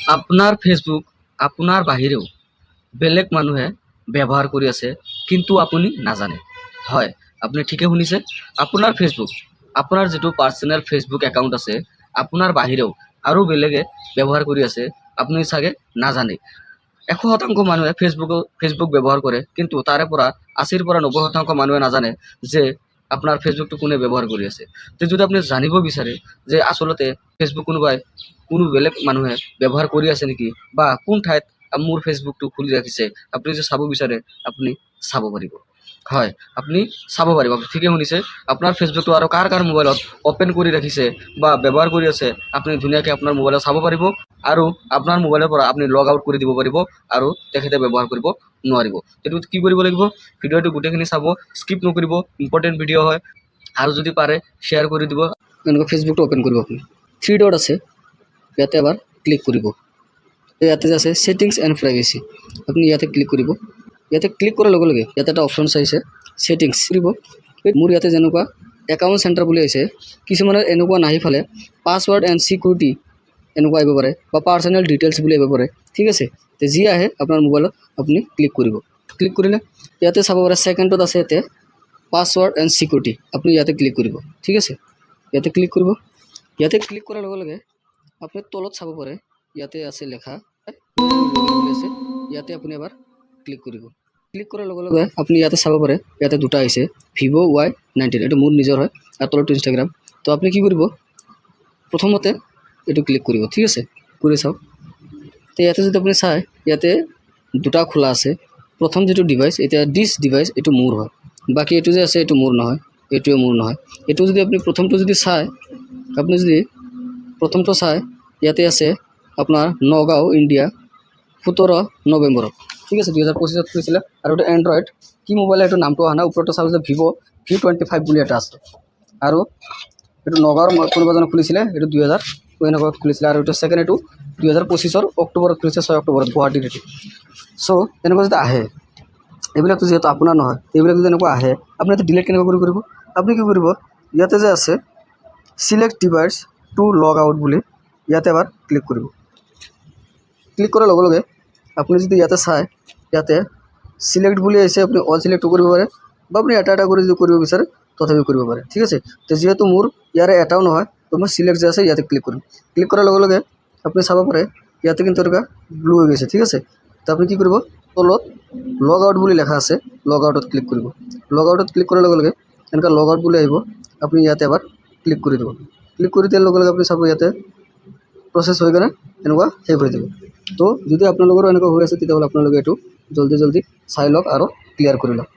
আপোনাৰ ফেচবুক আপোনাৰ বাহিৰেও বেলেগ মানুহে ব্যৱহাৰ কৰি আছে, কিন্তু আপুনি নাজানে। হয়, আপুনি ঠিকে শুনিছে। আপোনাৰ ফেচবুক, আপোনাৰ যিটো পাৰ্চনেল ফেচবুক একাউণ্ট আছে, আপোনাৰ বাহিৰেও আৰু বেলেগে ব্যৱহাৰ কৰি আছে, আপুনি চাগে নাজানে। 100% মানুহে ফেচবুক ব্যৱহাৰ কৰে, কিন্তু তাৰে পৰা 80ৰ পৰা 90% মানুহে নাজানে যে আপোনাৰ ফেচবুকটো কোনে ব্যৱহাৰ কৰি আছে। তো যদি আপুনি জানিব বিচাৰে যে আচলতে ফেচবুক কোনো বেলেগ মানুহে ব্যৱহাৰ কৰি আছে নেকি, বা কোন ঠাইত মোৰ ফেচবুকটো খুলি ৰাখিছে, আপুনি যদি চাব বিচাৰে আপুনি চাব পাৰিব। হয়, আপুনি চাব পাৰিব। আপুনি ঠিকে শুনিছে। আপোনাৰ ফেচবুকটো আৰু কাৰ কাৰ মোবাইলত অ'পেন কৰি ৰাখিছে বা ব্যৱহাৰ কৰি আছে, আপুনি ধুনীয়াকৈ আপোনাৰ মোবাইলত চাব পাৰিব, আৰু আপোনাৰ মোবাইলৰ পৰা আপুনি লগ আউট কৰি দিব পাৰিব, আৰু তেখেতে ব্যৱহাৰ কৰিব নোৱাৰিব। এইটো কি কৰিব লাগিব? ভিডিঅ'টো গোটেইখিনি চাব, স্কিপ নকৰিব, ইম্পৰ্টেণ্ট ভিডিঅ' হয়। আৰু যদি পাৰে শ্বেয়াৰ কৰি দিব। এনেকৈ ফেচবুকটো অ'পেন কৰিব। আপুনি 3 ডট আছে, ইয়াতে এবাৰ ক্লিক কৰিব। ইয়াতে যে আছে ছেটিংছ এণ্ড প্ৰাইভেচি, আপুনি ইয়াতে ক্লিক কৰিব। ইয়াতে ক্লিক কৰাৰ লগে লগে ইয়াতে এটা অপশ্যন আহিছে ছেটিংছ কৰিব। মোৰ ইয়াতে যেনেকুৱা একাউণ্ট চেণ্টাৰ বুলি আহিছে, কিছুমানৰ এনেকুৱা নাহি ফালে পাছৱৰ্ড এণ্ড ছিকিউৰিটি এনেকুৱা আহিব পাৰে, বা পাৰ্চনেল ডিটেইলছ বুলি আহিব পাৰে। ঠিক আছে, তো যি আহে আপোনাৰ মোবাইলত আপুনি ক্লিক কৰিব। ক্লিক কৰিলে ইয়াতে চাব পাৰে ছেকেণ্ডত আছে ইয়াতে পাছৱৰ্ড এণ্ড ছিকিউৰিটি, আপুনি ইয়াতে ক্লিক কৰিব। ঠিক আছে, ইয়াতে ক্লিক কৰিব। ইয়াতে ক্লিক কৰাৰ লগে লগে আপুনি তলত চাব পাৰে ইয়াতে আছে লেখা আছে, ইয়াতে আপুনি এবাৰ ক্লিক কৰিব। ক্লিক কৰাৰ লগে লগে আপুনি ইয়াতে চাব পাৰে ইয়াতে দুটা আহিছে, ভিভ' Y19, এইটো মোৰ নিজৰ হয়, আৰু তলটো ইনষ্টাগ্ৰাম। তো আপুনি কি কৰিব, প্ৰথমতে এইটো ক্লিক কৰিব। ঠিক আছে, কৰি চাওক। তো ইয়াতে যদি আপুনি চাই ইয়াতে দুটা খোলা আছে। প্ৰথম যিটো ডিভাইচ, এতিয়া দিছ ডিভাইচ এইটো মোৰ হয়, বাকী এইটো যে আছে এইটো মোৰ নহয়, এইটোৱে মোৰ নহয়। এইটো যদি আপুনি প্ৰথমটো যদি চাই, আপুনি যদি প্ৰথমটো চাই ইয়াতে আছে আপোনাৰ নগাঁও ইণ্ডিয়া 17 নৱেম্বৰত। ঠিক আছে, 2025 খুলিছিলে। আৰু এইটো এণ্ড্ৰইড কি মোবাইল, এইটো নামটো অহা নাই। ওপৰতে চাব যে ভিভ' V25 বুলি এটা আছে, আৰু এইটো নগাঁৱৰ কোনোবা এজনে খুলিছিলে, এইটো 2000 এনেকুৱা খুলিছিলে। আৰু এইটো ছেকেণ্ড, এইটো 2025 অক্টোবৰত খুলিছে, 6 অক্টোবৰত গুৱাহাটীত এইটো। চ' এনেকুৱা যদি আহে, এইবিলাকতো যিহেতু আপোনাৰ নহয়, এইবিলাক যদি এনেকুৱা আহে, আপুনি এইটো ডিলিট কেনেকৈ কৰিব? আপুনি কি কৰিব, ইয়াতে যে আছে চিলেক্ট ডিভাইচ টু লগ আউট বুলি, ইয়াতে এবাৰ ক্লিক কৰিব। ক্লিক কৰাৰ লগে লগে আপুনি যদি ইয়াতে চাই, ইয়াতে চিলেক্ট বুলি আহিছে, আপুনি অল চিলেক্টটো কৰিব পাৰে, বা আপুনি এটা এটা কৰি যদি কৰিব বিচাৰে তথাপিও কৰিব পাৰে। ঠিক আছে, তো যিহেতু মোৰ ইয়াৰে এটাও নহয়, তো মই চিলেক্ট যে আছে ইয়াতে ক্লিক কৰিম। ক্লিক কৰাৰ লগে লগে আপুনি চাব পাৰে ইয়াতে কিন্তু এনেকুৱা ব্লু হৈ গৈছে। ঠিক আছে, তো আপুনি কি কৰিব, তলত লগ আউট বুলি লেখা আছে, লগ আউটত ক্লিক কৰিব। লগ আউটত ক্লিক কৰাৰ লগে লগে এনেকুৱা লগ আউট বুলি আহিব, আপুনি ইয়াতে এবাৰ ক্লিক কৰি দিব। ক্লিক কৰি দিয়াৰ লগে লগে আপুনি চাব ইয়াতে প্ৰচেছ হৈ কেনে এনেকুৱা শেষ হৈ যাব। তো যদি আপোনালোকৰো এনেকুৱা হৈ আছে, তেতিয়াহ'লে আপোনালোকে এইটো জল্দি চাই লওক আৰু ক্লিয়াৰ কৰি লওক।